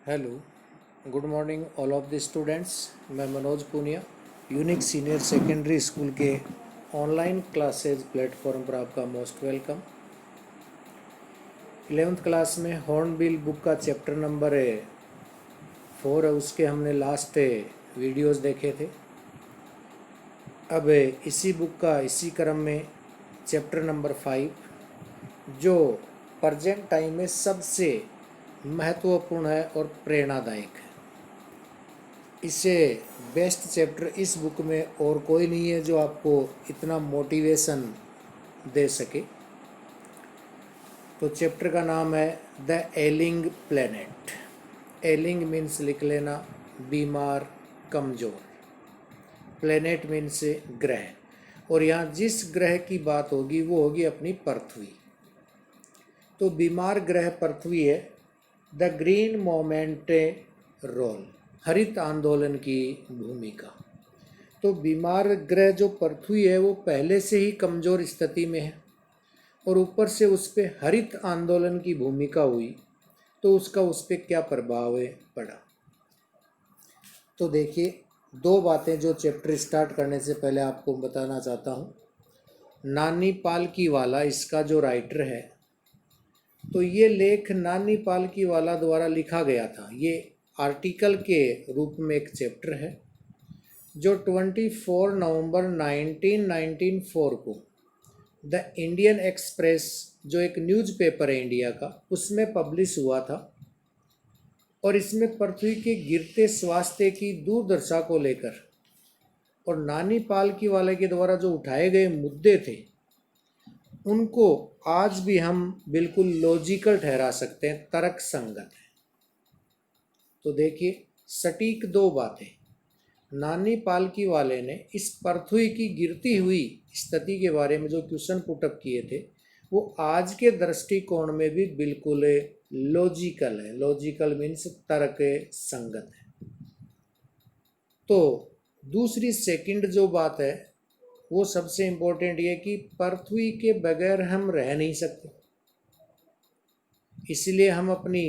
Hello, good morning all of the students. मैं Manoj Poonia unique senior secondary school के online classes platform पर आपका most welcome. 11th class में Hornbill book का chapter number 4 है, उसके हमने लास्ट वीडियोस देखे थे। अब इसी बुक का इसी क्रम में चैप्टर नंबर 5 जो प्रेजेंट टाइम में सबसे महत्वपूर्ण है और प्रेरणादायक है। इससे बेस्ट चैप्टर इस बुक में और कोई नहीं है जो आपको इतना मोटिवेशन दे सके। तो चैप्टर का नाम है द एलिंग प्लेनेट। एलिंग मीन्स लिख लेना बीमार, कमज़ोर। प्लेनेट मीन्स ग्रह, और यहाँ जिस ग्रह की बात होगी वो होगी अपनी पृथ्वी। तो बीमार ग्रह पृथ्वी है। द ग्रीन मोमेंट रोल, हरित आंदोलन की भूमिका। तो बीमार ग्रह जो पृथ्वी है वो पहले से ही कमज़ोर स्थिति में है, और ऊपर से उस पर हरित आंदोलन की भूमिका हुई तो उसका उस पर क्या प्रभाव पड़ा। तो देखिए, दो बातें जो चैप्टर स्टार्ट करने से पहले आपको बताना चाहता हूँ। नानी पालकीवाला इसका जो राइटर है, तो ये लेख नानी पालकीवाला द्वारा लिखा गया था। ये आर्टिकल के रूप में एक चैप्टर है जो 24 नवंबर 1994 को द इंडियन एक्सप्रेस, जो एक न्यूज़पेपर है इंडिया का, उसमें पब्लिश हुआ था। और इसमें पृथ्वी के गिरते स्वास्थ्य की दुर्दशा को लेकर और नानी पालकीवाला के द्वारा जो उठाए गए मुद्दे थे उनको आज भी हम बिल्कुल लॉजिकल ठहरा सकते हैं, तर्क संगत है। तो देखिए, सटीक दो बातें नानी पालकीवाले ने इस पृथ्वी की गिरती हुई स्थिति के बारे में जो क्वेश्चन पुटअप किए थे वो आज के दृष्टिकोण में भी बिल्कुल लॉजिकल है। लॉजिकल मीन्स तर्क संगत है। तो दूसरी सेकंड जो बात है वो सबसे इम्पोर्टेंट ये कि पृथ्वी के बगैर हम रह नहीं सकते। इसलिए हम अपनी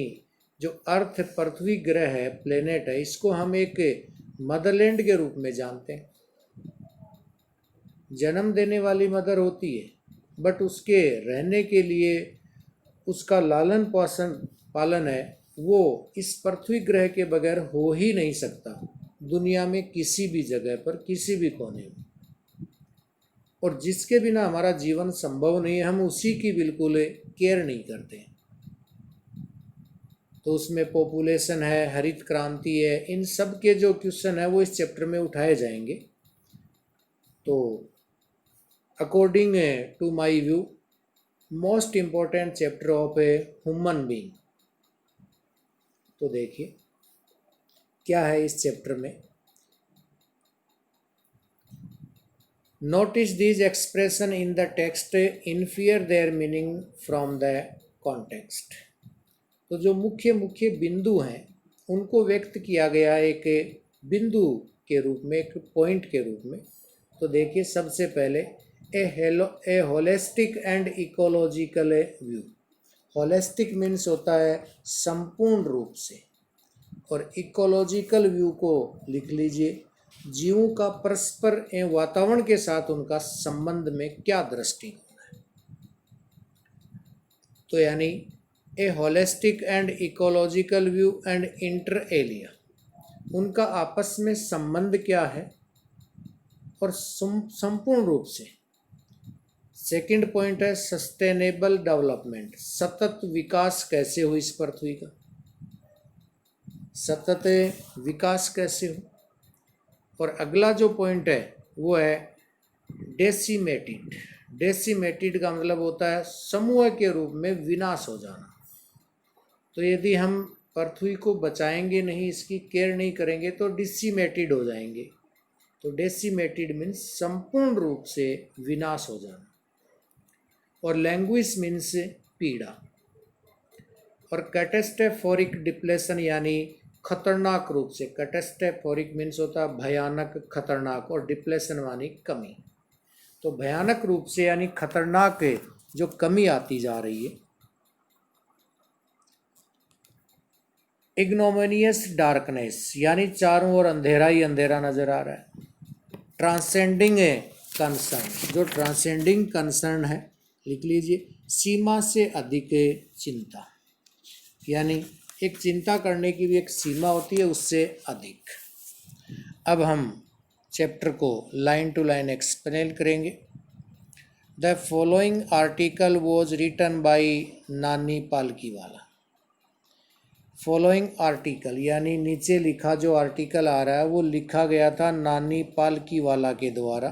जो अर्थ पृथ्वी ग्रह है, प्लेनेट है, इसको हम एक मदरलैंड के रूप में जानते हैं। जन्म देने वाली मदर होती है, बट उसके रहने के लिए उसका लालन पोषण पालन है वो इस पृथ्वी ग्रह के बगैर हो ही नहीं सकता, दुनिया में किसी भी जगह पर, किसी भी कोने में। और जिसके बिना हमारा जीवन संभव नहीं है, हम उसी की बिल्कुल केयर नहीं करते। तो उसमें पॉपुलेशन है, हरित क्रांति है, इन सब के जो क्वेश्चन है वो इस चैप्टर में उठाए जाएंगे। तो according to my view, most important chapter of a human being. तो देखिए क्या है इस चैप्टर में। Notice these expression in the text, infer their meaning from the context. तो जो मुख्य मुख्य बिंदु हैं उनको व्यक्त किया गया एक बिंदु के रूप में, एक पॉइंट के रूप में। तो देखिए, सबसे पहले ए holistic and ecological view. Holistic means होता है संपूर्ण रूप से, और इकोलॉजिकल व्यू को लिख लीजिए, जीवों का परस्पर एवं वातावरण के साथ उनका संबंध में क्या दृष्टिकोण है। तो यानी a holistic and ecological view and inter alia, उनका आपस में संबंध क्या है और संपूर्ण रूप से। सेकंड पॉइंट है सस्टेनेबल डेवलपमेंट, सतत विकास कैसे हो इस पृथ्वी का, सतत विकास कैसे हो। और अगला जो पॉइंट है वो है डेसिमेटेड। डेसिमेटेड का मतलब होता है समूह के रूप में विनाश हो जाना। तो यदि हम पृथ्वी को बचाएंगे नहीं, इसकी केयर नहीं करेंगे तो डिसिमेटेड हो जाएंगे। तो डेसिमेटेड मीन्स संपूर्ण रूप से विनाश हो जाना। और लैंग्वेज मीन्स पीड़ा। और कैटास्ट्रोफिक डिप्लेशन यानी खतरनाक रूप से। कैटास्ट्रोफिक मीन्स होता है भयानक, खतरनाक, और डिप्लेशन मानी कमी। तो भयानक रूप से यानी खतरनाक जो कमी आती जा रही है। इग्नोमिनियस डार्कनेस यानी चारों ओर अंधेरा ही अंधेरा नजर आ रहा है। ट्रांसेंडिंग ए कंसर्न, जो ट्रांसेंडिंग कंसर्न है लिख लीजिए, सीमा से अधिक चिंता, यानी एक चिंता करने की भी एक सीमा होती है, उससे अधिक। अब हम चैप्टर को लाइन टू लाइन एक्सप्लेन करेंगे। The following article was written by Nani Palkhivala. Following article यानी नीचे लिखा जो आर्टिकल आ रहा है वो लिखा गया था नानी पालकीवाला के द्वारा,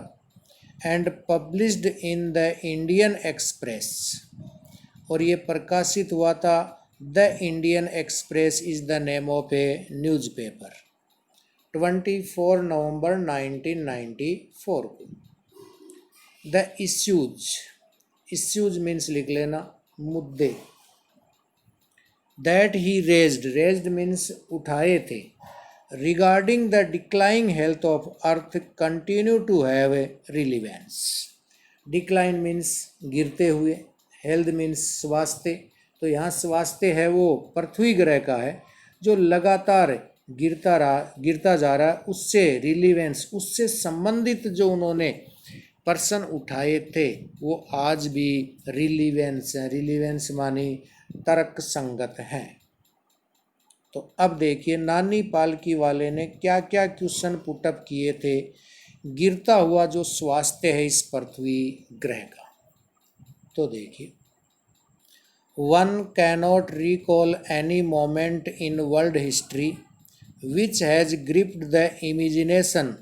and published in the Indian express, और ये प्रकाशित हुआ था, the Indian express is the name of A newspaper, 24 नवंबर 1994 को। द इश्यूज मीन्स लिख लेना मुद्दे, दैट ही रेज्ड मीन्स उठाए थे, regarding the declining health of earth continue to have a relevance. Decline means गिरते हुए, हेल्थ मीन्स स्वास्थ्य, तो यहाँ स्वास्थ्य है वो पृथ्वी ग्रह का है जो लगातार गिरता जा रहा है, उससे रिलीवेंस, उससे संबंधित जो उन्होंने पर्सन उठाए थे वो आज भी रिलीवेंस है। रिलीवेंस मानी तर्क संगत हैं। तो अब देखिए नानी पालकी वाले ने क्या क्या क्वेश्चन पुटअप किए थे, गिरता हुआ जो स्वास्थ्य है इस पृथ्वी ग्रह का। तो देखिए, one cannot recall any moment in world history which has gripped the imagination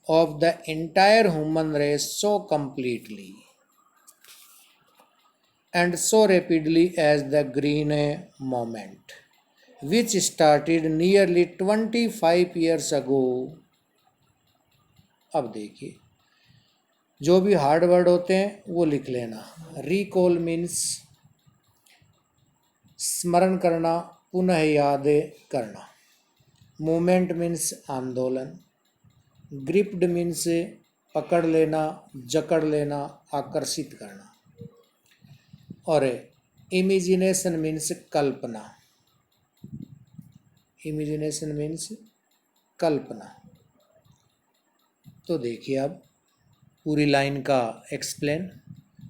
of the entire human race so completely and so rapidly as the green movement, which started nearly 25 years ago। अब देखिए, जो भी hard word होते हैं वो लिख लेना। Recall means स्मरण करना, पुनः याद करना। मूवमेंट मीन्स आंदोलन। ग्रिप्ड मीन्स पकड़ लेना, जकड़ लेना, आकर्षित करना। और इमेजिनेशन मीन्स कल्पना। इमेजिनेशन मीन्स कल्पना। तो देखिए अब पूरी लाइन का एक्सप्लेन।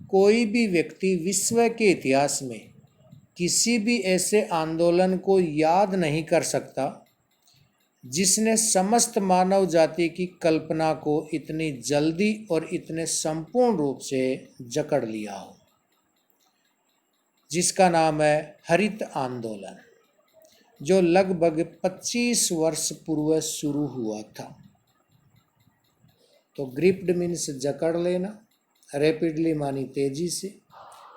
कोई भी व्यक्ति विश्व के इतिहास में किसी भी ऐसे आंदोलन को याद नहीं कर सकता जिसने समस्त मानव जाति की कल्पना को इतनी जल्दी और इतने संपूर्ण रूप से जकड़ लिया हो, जिसका नाम है हरित आंदोलन, जो लगभग 25 वर्ष पूर्व शुरू हुआ था। तो ग्रिप्ड मीन्स जकड़ लेना, रैपिडली मानी तेजी से,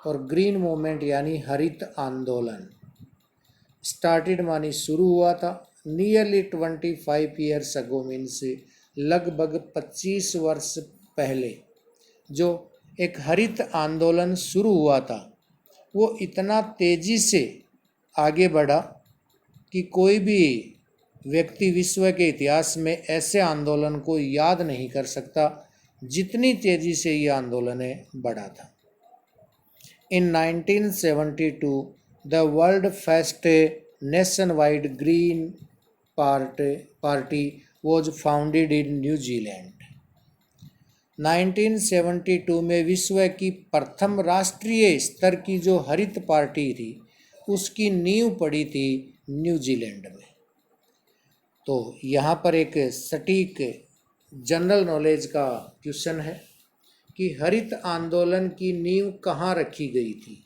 और ग्रीन मूवमेंट यानी हरित आंदोलन, स्टार्टेड मानी शुरू हुआ था, नियरली 25 ईयर्स अगो मीन्स लगभग 25 वर्ष पहले जो एक हरित आंदोलन शुरू हुआ था वो इतना तेजी से आगे बढ़ा कि कोई भी व्यक्ति विश्व के इतिहास में ऐसे आंदोलन को याद नहीं कर सकता जितनी तेजी से ये आंदोलन बढ़ा था। इन 1972 the world first nation wide green party was founded in New Zealand. 1972 में विश्व की प्रथम राष्ट्रीय स्तर की जो हरित पार्टी थी उसकी नींव पड़ी थी न्यूजीलैंड में। तो यहाँ पर एक सटीक जनरल नॉलेज का क्वेश्चन है कि हरित आंदोलन की नींव कहाँ रखी गई थी।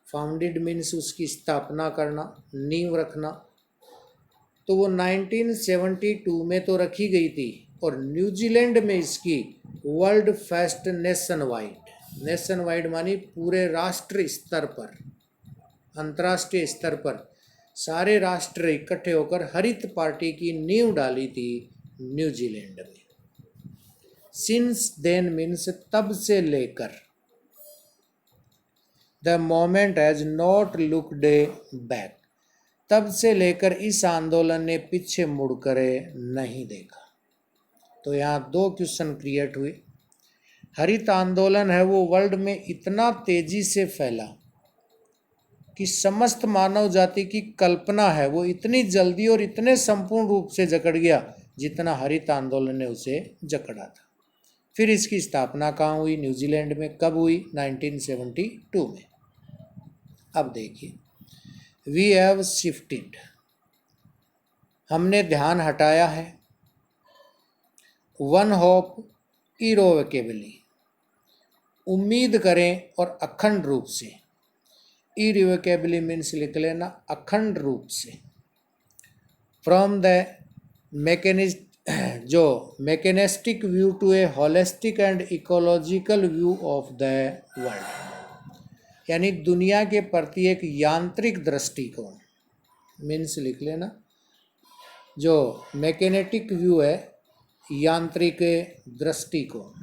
फाउंडेड मीन्स उसकी स्थापना करना, नींव रखना, तो वो 1972 में तो रखी गई थी और न्यूजीलैंड में इसकी वर्ल्ड फर्स्ट नेशन वाइड मानी पूरे राष्ट्र स्तर पर, अंतर्राष्ट्रीय स्तर पर सारे राष्ट्र इकट्ठे होकर हरित पार्टी की नींव डाली थी न्यूजीलैंड में। सिंस देन मीन्स तब से लेकर, the moment has not looked back, तब से लेकर इस आंदोलन ने पीछे मुड़कर नहीं देखा। तो यहाँ दो क्वेश्चन क्रिएट हुए। हरित आंदोलन है वो वर्ल्ड में इतना तेजी से फैला कि समस्त मानव जाति की कल्पना है वो इतनी जल्दी और इतने संपूर्ण रूप से जकड़ गया जितना हरित आंदोलन ने उसे जकड़ा था। फिर इसकी स्थापना कहाँ हुई? न्यूजीलैंड में। कब हुई? 1972 में। अब देखिए, वी हैव शिफ्टेड, हमने ध्यान हटाया है। वन होप इरोवेकेबली, उम्मीद करें और अखंड रूप से। इरिवोकेबली मीन्स लिख लेना अखंड रूप से। फ्रॉम द मैकेनिस्ट जो mechanistic view to a holistic and ecological view of the world, यानी दुनिया के प्रति एक यांत्रिक दृष्टिकोण। मीन्स लिख लेना, जो मैकेनेटिक व्यू है, यांत्रिक दृष्टिकोण,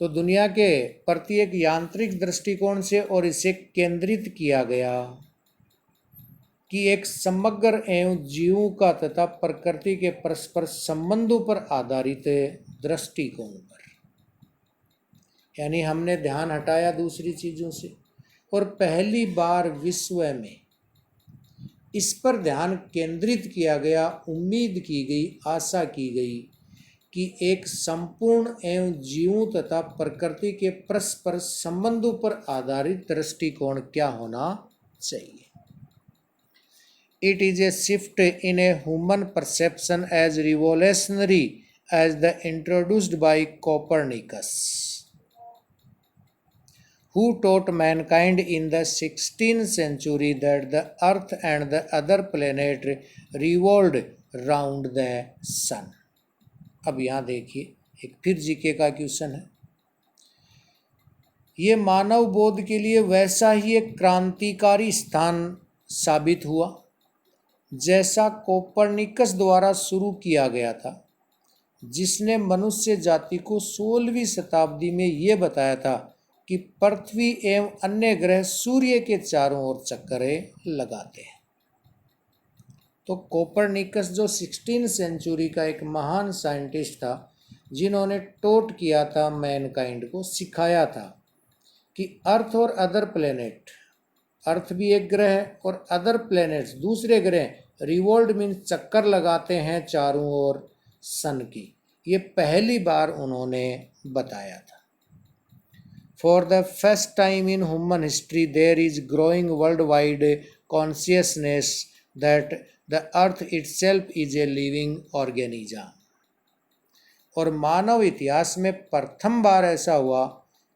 तो दुनिया के प्रति एक यांत्रिक दृष्टिकोण से, और इसे केंद्रित किया गया कि एक समग्र एवं जीवों का तथा प्रकृति के परस्पर संबंधों पर आधारित दृष्टिकोण पर। यानी हमने ध्यान हटाया दूसरी चीज़ों से, और पहली बार विश्व में इस पर ध्यान केंद्रित किया गया, उम्मीद की गई, आशा की गई कि एक संपूर्ण एवं जीवों तथा प्रकृति के परस्पर संबंधों पर आधारित दृष्टिकोण क्या होना चाहिए। It is a shift in a human perception as revolutionary as the introduced by Copernicus, who taught mankind in the 16th century that the earth and the other planet revolved round the sun। अब यहाँ देखिए, एक फिर GK का question है। ये मानव बोध के लिए वैसा ही एक क्रांतिकारी स्थान साबित हुआ जैसा कोपरनिकस द्वारा शुरू किया गया था, जिसने मनुष्य जाति को 16वीं शताब्दी में ये बताया था कि पृथ्वी एवं अन्य ग्रह सूर्य के चारों ओर चक्करे लगाते हैं। तो कोपरनिकस जो 16वीं सेंचुरी का एक महान साइंटिस्ट था, जिन्होंने टोट किया था मैनकाइंड को, सिखाया था कि अर्थ और अदर प्लेनेट, अर्थ भी एक ग्रह है और अदर प्लेनेट्स दूसरे ग्रह, रिवॉल्व मीन्स चक्कर लगाते हैं चारों ओर सन की। ये पहली बार उन्होंने बताया था। For the first time in human history, there is growing worldwide consciousness that the earth itself is a living organism। और मानव इतिहास में प्रथम बार ऐसा हुआ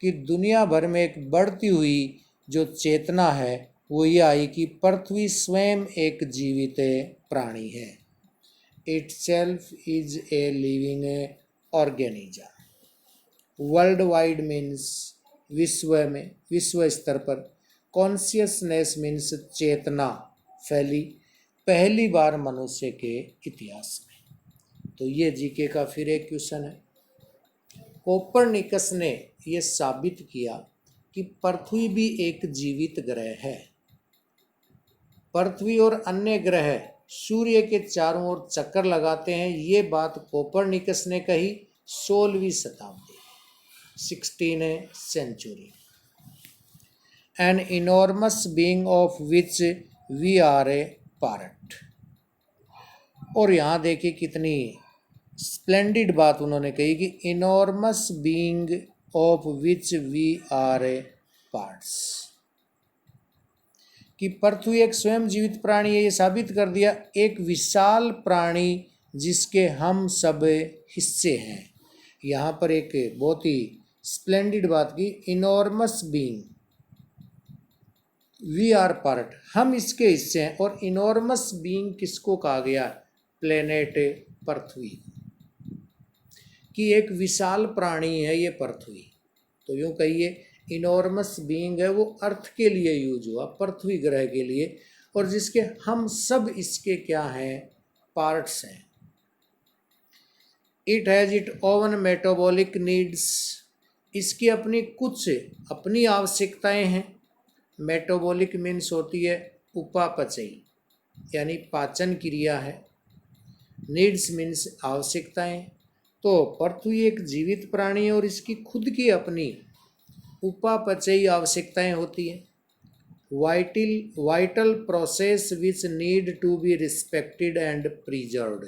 कि दुनिया भर में एक बढ़ती हुई जो चेतना है वो ये आई कि पृथ्वी स्वयं एक जीवित प्राणी है। Itself is a living organism। World wide means विश्व में, विश्व स्तर पर। कॉन्शियसनेस मीन्स चेतना फैली, पहली बार मनुष्य के इतिहास में। तो ये जीके का फिर एक क्वेश्चन है। कोपरनिकस ने ये साबित किया कि पृथ्वी भी एक जीवित ग्रह है। पृथ्वी और अन्य ग्रह सूर्य के चारों ओर चक्कर लगाते हैं, ये बात कोपरनिकस ने कही 16वीं शताब्दी, 16th century। An enormous being of which we are a part। और यहाँ देखिए कितनी स्प्लेंडिड बात उन्होंने कही कि enormous being of which we are a parts, कि पृथ्वी एक स्वयं जीवित प्राणी है। ये साबित कर दिया, एक विशाल प्राणी जिसके हम सब हिस्से हैं। यहाँ पर एक बहुत ही स्प्लेंडिड बात की, enormous being, we are part, हम इसके हिस्से हैं। और इनॉर्मस बीइंग किसको कहा गया? प्लेनेट पृथ्वी, कि एक विशाल प्राणी है ये पृथ्वी। तो यूँ कहिए इनॉर्मस बीइंग है, वो अर्थ के लिए यूज हुआ, पृथ्वी ग्रह के लिए, और जिसके हम सब इसके क्या हैं? पार्ट्स हैं। It has it oven metabolic needs, इसकी अपनी कुछ अपनी आवश्यकताएं हैं। मेटाबॉलिक मीन्स होती है उपापचयी, यानी पाचन क्रिया है। नीड्स मीन्स आवश्यकताएं। तो पृथ्वी एक जीवित प्राणी है और इसकी खुद की अपनी उपापचयी आवश्यकताएं होती हैं। Vital process which need to be respected and preserved.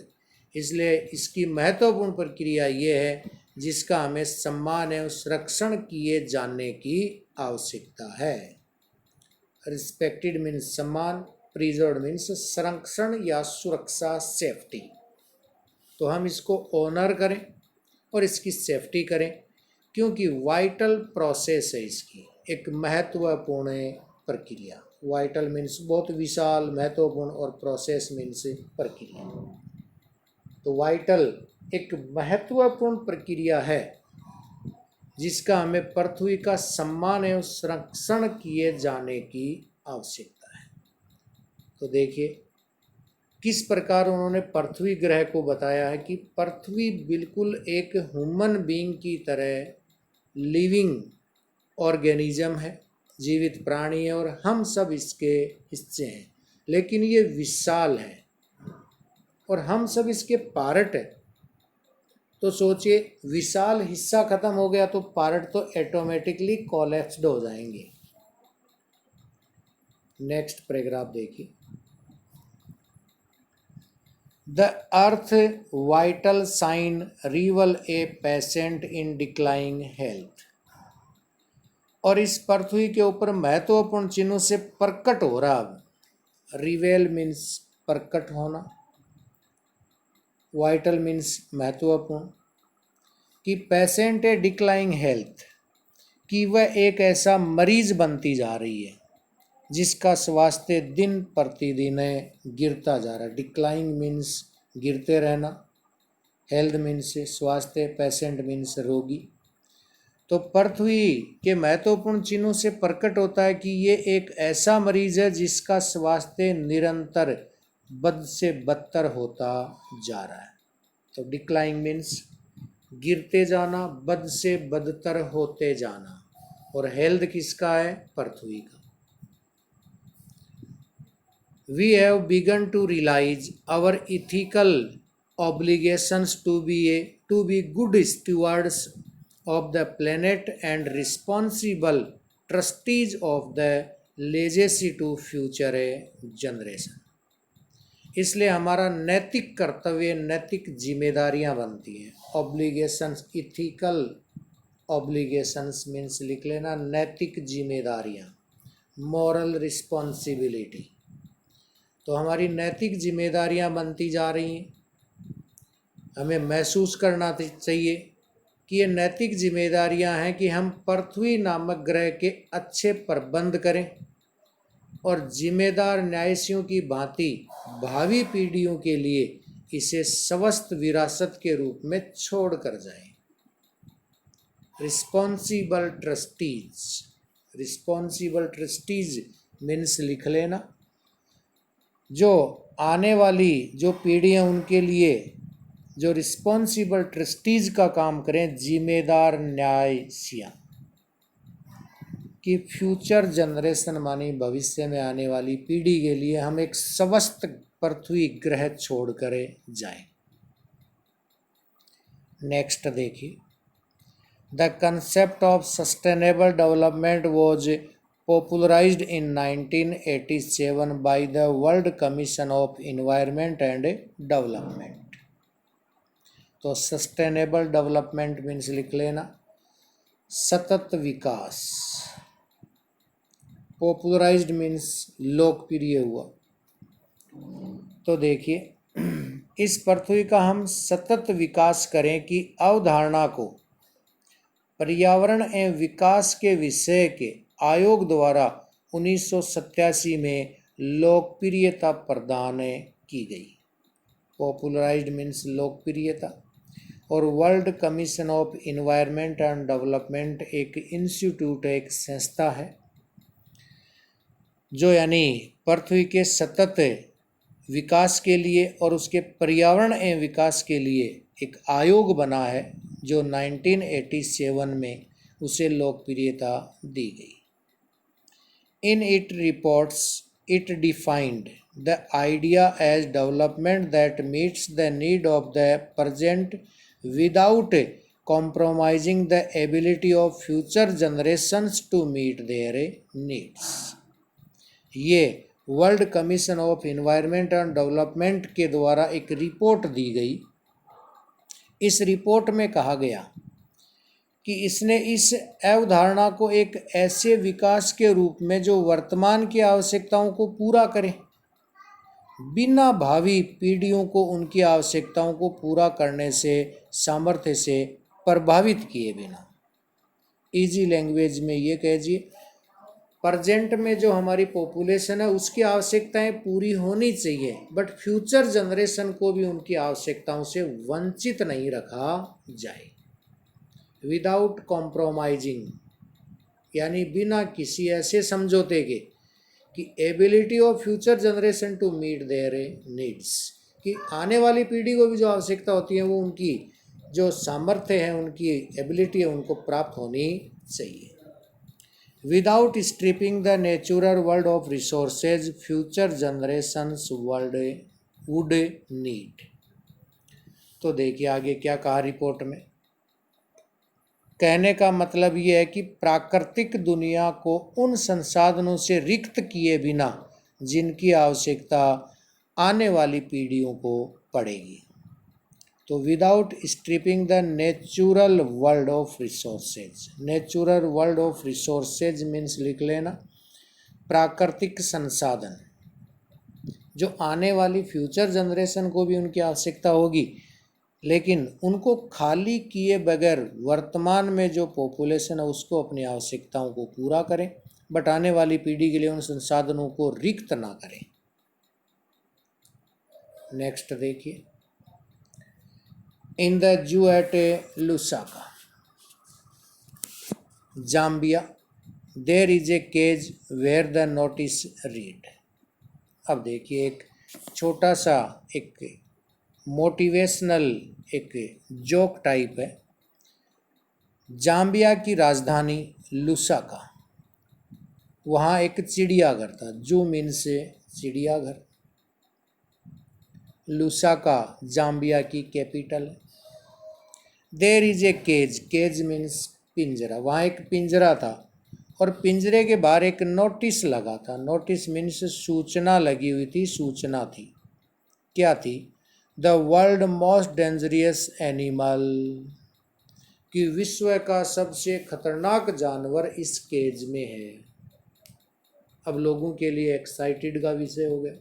इसलिए इसकी महत्वपूर्ण प्रक्रिया ये है जिसका हमें सम्मान एवं संरक्षण किए जाने की आवश्यकता है। रिस्पेक्टेड मीन्स सम्मान, प्रिजर्व्ड मीन्स संरक्षण या सुरक्षा, सेफ्टी। तो हम इसको ऑनर करें और इसकी सेफ्टी करें, क्योंकि वाइटल प्रोसेस है इसकी, एक महत्वपूर्ण प्रक्रिया। वाइटल मीन्स बहुत विशाल, महत्वपूर्ण, और प्रोसेस मीन्स प्रक्रिया। तो वाइटल एक महत्वपूर्ण प्रक्रिया है जिसका हमें पृथ्वी का सम्मान एवं संरक्षण किए जाने की आवश्यकता है। तो देखिए किस प्रकार उन्होंने पृथ्वी ग्रह को बताया है कि पृथ्वी बिल्कुल एक ह्यूमन बीइंग की तरह लिविंग ऑर्गेनिज्म है, जीवित प्राणी है, और हम सब इसके हिस्से हैं, लेकिन ये विशाल है और हम सब इसके पार्ट हैं। तो सोचिए विशाल हिस्सा खत्म हो गया तो पार्ट तो ऑटोमेटिकली कोलैप्स्ड हो जाएंगे। नेक्स्ट पैराग्राफ देखिए। The earth vital sign reveal a patient in declining health. और इस पृथ्वी के ऊपर महत्वपूर्ण चिन्हों से प्रकट हो रहा। रिवेल मीन्स प्रकट होना, वाइटल मीन्स महत्वपूर्ण, कि पेशेंट ए डिक्लाइनिंग हेल्थ, कि वह एक ऐसा मरीज बनती जा रही है जिसका स्वास्थ्य दिन प्रतिदिन गिरता जा रहा है। डिक्लाइनिंग मीन्स गिरते रहना, हेल्थ मीन्स स्वास्थ्य, पेशेंट मीन्स रोगी। तो पृथ्वी के महत्वपूर्ण चिन्हों से प्रकट होता है कि ये एक ऐसा मरीज है जिसका स्वास्थ्य निरंतर बद से बदतर होता जा रहा है। तो डिक्लाइन मीन्स गिरते जाना, बद से बदतर होते जाना, और हेल्थ किसका है? पृथ्वी का। We have begun to realize our ethical obligations to be good stewards of the planet and responsible trustees of the legacy to future generation। इसलिए हमारा नैतिक कर्तव्य, नैतिक जिम्मेदारियां बनती हैं। ऑब्लिगेशंस, इथिकल ऑब्लिगेशंस मीन्स लिख लेना नैतिक जिम्मेदारियां, मॉरल रिस्पॉन्सिबिलिटी। तो हमारी नैतिक जिम्मेदारियां बनती जा रही हैं। हमें महसूस करना चाहिए कि ये नैतिक जिम्मेदारियां हैं कि हम पृथ्वी नामक ग्रह के अच्छे प्रबंध करें और जिम्मेदार न्यायसियों की भांति भावी पीढ़ियों के लिए इसे स्वस्थ विरासत के रूप में छोड़ कर जाएं। Responsible trustees, responsible trustees means लिख लेना जो आने वाली जो पीढ़ियाँ उनके लिए जो रिस्पॉन्सिबल ट्रस्टीज का काम करें, जिम्मेदार न्यायसियाँ, कि फ्यूचर जनरेशन मानी भविष्य में आने वाली पीढ़ी के लिए हम एक स्वस्थ पृथ्वी ग्रह छोड़ कर जाएं। नेक्स्ट देखिए। The concept of sustainable development was popularized in 1987 by the World Commission of Environment and Development। तो सस्टेनेबल डेवलपमेंट मीन्स लिख लेना सतत विकास, पॉपुलराइज्ड मीन्स लोकप्रिय हुआ। तो देखिए इस पृथ्वी का हम सतत विकास करें कि अवधारणा को पर्यावरण एवं विकास के विषय के आयोग द्वारा 1987 में लोकप्रियता प्रदान की गई। पॉपुलराइज्ड मीन्स लोकप्रियता। और world commission of environment and development एक इंस्टीट्यूट, एक संस्था है जो यानी पृथ्वी के सतत विकास के लिए और उसके पर्यावरण एवं विकास के लिए एक आयोग बना है जो 1987 में उसे लोकप्रियता दी गई। In its reports, it defined the idea as development that meets the need of the present without compromising the ability of future generations to meet their needs। ये world commission of environment and development के द्वारा एक report दी गई। इस report में कहा गया कि इसने इस अवधारणा को एक ऐसे विकास के रूप में जो वर्तमान की आवश्यकताओं को पूरा करे, बिना भावी पीढ़ियों को उनकी आवश्यकताओं को पूरा करने से सामर्थ्य से प्रभावित किए बिना। इजी लैंग्वेज में ये कहिए, प्रेजेंट में जो हमारी पॉपुलेशन है उसकी आवश्यकताएं पूरी होनी चाहिए, बट फ्यूचर जनरेशन को भी उनकी आवश्यकताओं से वंचित नहीं रखा जाए। विदाउट कॉम्प्रोमाइजिंग, यानी बिना किसी ऐसे समझौते के कि ability of future generation to meet their needs, कि आने वाली पीढ़ी को भी जो आवश्यकता होती है वो उनकी जो सामर्थ्य है, उनकी एबिलिटी है, उनको प्राप्त होनी चाहिए। Without stripping the natural world of resources future generations world would need. तो देखिए आगे क्या कहा रिपोर्ट में। कहने का मतलब ये है कि प्राकृतिक दुनिया को उन संसाधनों से रिक्त किए बिना जिनकी आवश्यकता आने वाली पीढ़ियों को पड़ेगी। तो without stripping the natural world of resources, natural world of resources means लिख लेना प्राकृतिक संसाधन, जो आने वाली फ्यूचर जनरेशन को भी उनकी आवश्यकता होगी, लेकिन उनको खाली किए बगैर वर्तमान में जो पॉपुलेशन है उसको अपनी आवश्यकताओं को पूरा करें, बट आने वाली पीढ़ी के लिए उन संसाधनों को रिक्त ना करें। नेक्स्ट देखिए, in the zoo at Lusaka, Zambia, there is a cage where the notice read. अब देखिए एक छोटा सा एक मोटिवेशनल एक जोक टाइप है। जाम्बिया की राजधानी लुसाका, वहाँ एक चिड़ियाघर था। जू मीन्स चिड़ियाघर। लुसाका जाम्बिया की कैपिटल है। There is a cage, cage means पिंजरा, वहाँ एक पिंजरा था और पिंजरे के बाहर एक नोटिस लगा था। नोटिस मीन्स सूचना लगी हुई थी, सूचना थी। क्या थी? The world most dangerous animal, कि विश्व का सबसे खतरनाक जानवर इस केज में है। अब लोगों के लिए एक्साइटेड का विषय हो गया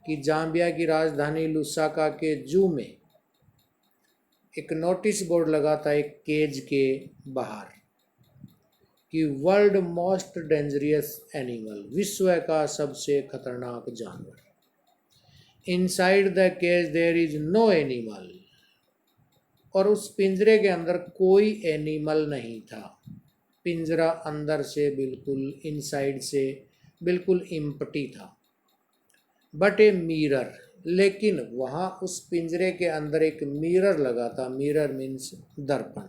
कि जाम्बिया की राजधानी लुसाका के जू में एक नोटिस बोर्ड लगा था एक केज के बाहर कि वर्ल्ड मोस्ट डेंजरियस एनिमल, विश्व का सबसे खतरनाक जानवर। Inside the cage there is no animal, और उस पिंजरे के अंदर कोई एनिमल नहीं था। पिंजरा अंदर से बिल्कुल, इनसाइड से बिल्कुल इम्पटी था। बट ए मिरर, लेकिन वहाँ उस पिंजरे के अंदर एक मिरर लगा था। मिरर मीन्स दर्पण।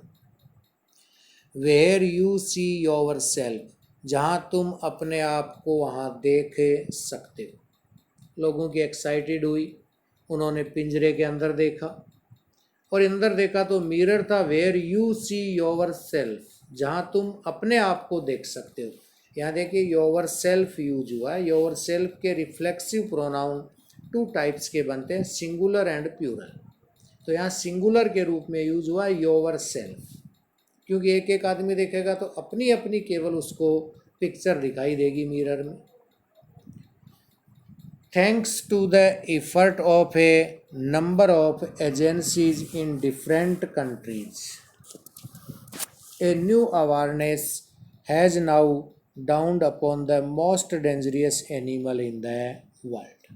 Where you see yourself, जहाँ तुम अपने आप को वहाँ देख सकते हो। लोगों की एक्साइटेड हुई, उन्होंने पिंजरे के अंदर देखा और अंदर देखा तो मिरर था। Where you see yourself, जहाँ तुम अपने आप को देख सकते हो। यहाँ देखिए योर सेल्फ यूज हुआ है। योर सेल्फ के रिफ्लेक्सिव प्रोनाउन टू टाइप्स के बनते हैं, सिंगुलर एंड प्लूरल। तो यहाँ सिंगुलर के रूप में यूज हुआ है योर सेल्फ, क्योंकि एक एक आदमी देखेगा तो अपनी अपनी केवल उसको पिक्चर दिखाई देगी मिरर में। Thanks to the effort of a number of agencies in different countries, a new awareness has now dawned upon the most dangerous animal in the world.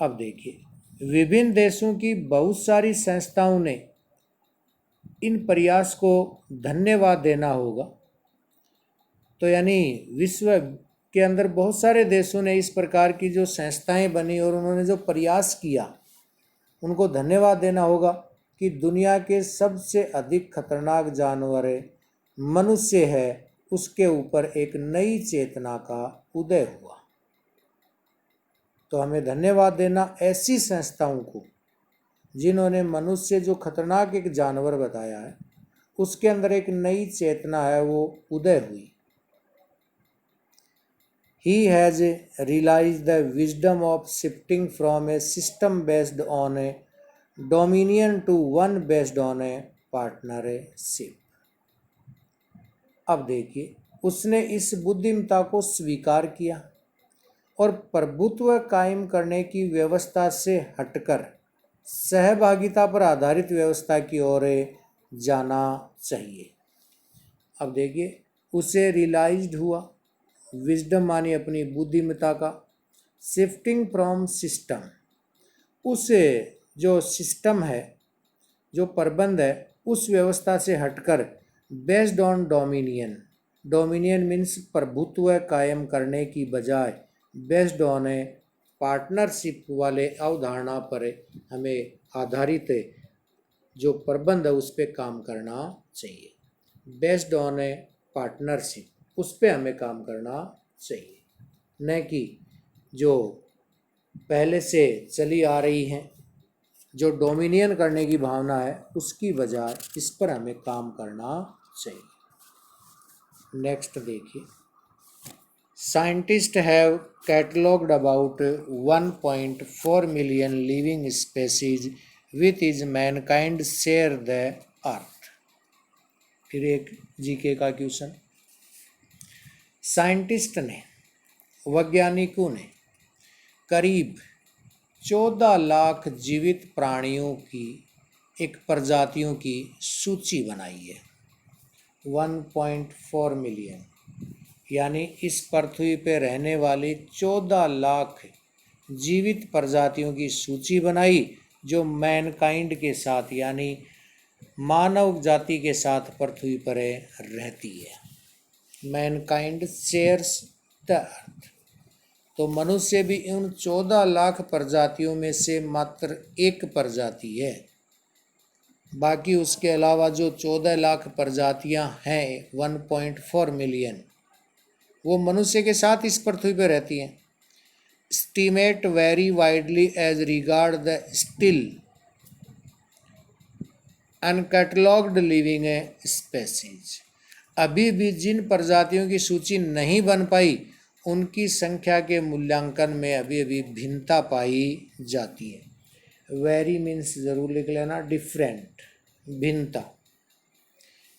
अब देखिए, विभिन्न देशों की बहुत सारी संस्थाओं ने इन प्रयास को धन्यवाद देना होगा। तो यानी विश्व के अंदर बहुत सारे देशों ने इस प्रकार की जो संस्थाएं बनी और उन्होंने जो प्रयास किया, उनको धन्यवाद देना होगा कि दुनिया के सबसे अधिक खतरनाक जानवर मनुष्य है, उसके ऊपर एक नई चेतना का उदय हुआ। तो हमें धन्यवाद देना ऐसी संस्थाओं को जिन्होंने मनुष्य जो खतरनाक एक जानवर बताया है, उसके अंदर एक नई चेतना है वो उदय हुई। He has realized the wisdom of shifting from a system based on a dominion to one based on a partnership. अब देखिए, उसने इस बुद्धिमत्ता को स्वीकार किया और प्रभुत्व कायम करने की व्यवस्था से हटकर सहभागिता पर आधारित व्यवस्था की ओर जाना चाहिए। अब देखिए, उसे रियलाइज्ड हुआ, विजडम मानी अपनी बुद्धिमत्ता का, शिफ्टिंग फ्रॉम सिस्टम, उस जो सिस्टम है, जो प्रबंध है, उस व्यवस्था से हटकर based on dominion, dominion means प्रभुत्व कायम करने की बजाय बेस्ड ऑन ए पार्टनरशिप वाले अवधारणा पर हमें आधारित जो प्रबंध है उस पर काम करना चाहिए। बेस्ड ऑन ए पार्टनरशिप, उस पर हमें काम करना चाहिए, न कि जो पहले से चली आ रही हैं, जो डोमिनियन करने की भावना है उसकी बजाय इस पर हमें काम करना चाहिए। नेक्स्ट देखिए, scientist have catalogued about 1.4 million living species with is Mankind share the earth. फिर एक जीके का क्वेश्चन, साइंटिस्ट ने, वैज्ञानिकों ने करीब 14 लाख जीवित प्राणियों की एक प्रजातियों की सूची बनाई है। 1.4 मिलियन यानी इस पृथ्वी पर रहने वाली 14 लाख जीवित प्रजातियों की सूची बनाई जो मैनकाइंड के साथ यानी मानव जाति के साथ पृथ्वी पर रहती है। मैनकाइंड शेयर्स द अर्थ, तो मनुष्य भी उन 14 लाख प्रजातियों में से मात्र एक प्रजाति है। बाकी उसके अलावा जो 14 लाख प्रजातियां हैं 1.4 मिलियन, वो मनुष्य के साथ इस पृथ्वी पर रहती हैं। Estimate very widely as regard the still uncatalogued living species. अभी भी जिन प्रजातियों की सूची नहीं बन पाई उनकी संख्या के मूल्यांकन में अभी अभी भिन्नता पाई जाती है। वेरी मीन्स जरूर लिख लेना, डिफरेंट, भिन्नता।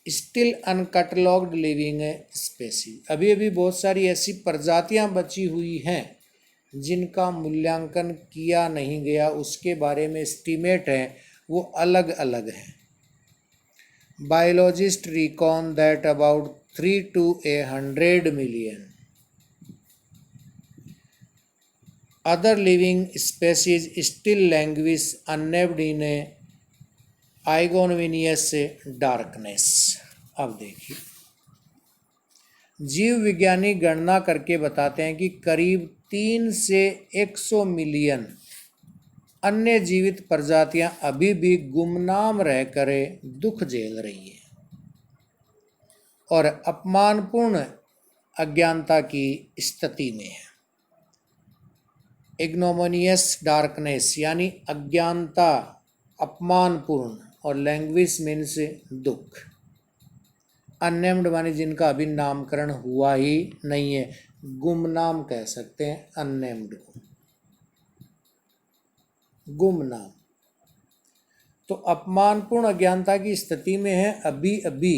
स्टिल अनकैटलॉग्ड लिविंग स्पेसीज, अभी अभी बहुत सारी ऐसी प्रजातियां बची हुई हैं जिनका मूल्यांकन किया नहीं गया, उसके बारे में एस्टीमेट है वो अलग अलग हैं। Biologist recon that about 3 to 100 million other living species still languish unnamed in a ignominious darkness। अब देखिए, जीव विज्ञानी गणना करके बताते हैं कि करीब 3 से 100 मिलियन अन्य जीवित प्रजातियां अभी भी गुमनाम रहकर दुख झेल रही है और अपमानपूर्ण अज्ञानता की स्थिति में है। इग्नोमोनियस डार्कनेस यानी अज्ञानता, अपमानपूर्ण, और लैंग्विश मीन्स दुख। अननेम्ड मानी जिनका अभी नामकरण हुआ ही नहीं है, गुमनाम कह सकते हैं अननेम्ड को, गुमनाम। तो अपमानपूर्ण अज्ञानता की स्थिति में है अभी अभी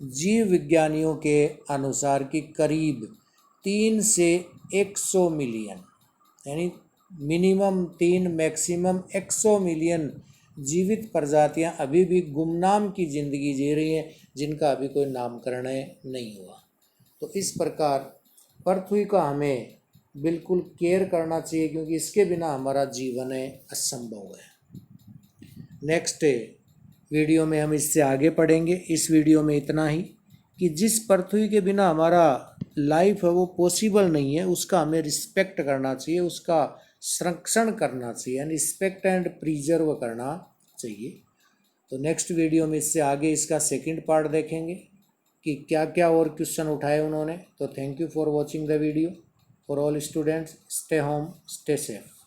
जीव विज्ञानियों के अनुसार कि करीब 3 से 100 मिलियन यानी मिनिमम 3 मैक्सिमम 100 मिलियन जीवित प्रजातियां अभी भी गुमनाम की ज़िंदगी जी रही हैं जिनका अभी कोई नामकरण नहीं हुआ। तो इस प्रकार पृथ्वी का हमें बिल्कुल केयर करना चाहिए क्योंकि इसके बिना हमारा जीवन असंभव है। नेक्स्ट वीडियो में हम इससे आगे पढ़ेंगे। इस वीडियो में इतना ही कि जिस पृथ्वी के बिना हमारा लाइफ है वो पॉसिबल नहीं है, उसका हमें रिस्पेक्ट करना चाहिए, उसका संरक्षण करना चाहिए, रिस्पेक्ट एंड प्रिजर्व करना चाहिए। तो नेक्स्ट वीडियो में इससे आगे इसका सेकंड पार्ट देखेंगे कि क्या क्या और क्वेश्चन उठाए उन्होंने। तो thank you for watching the video. For all students, stay home, stay safe.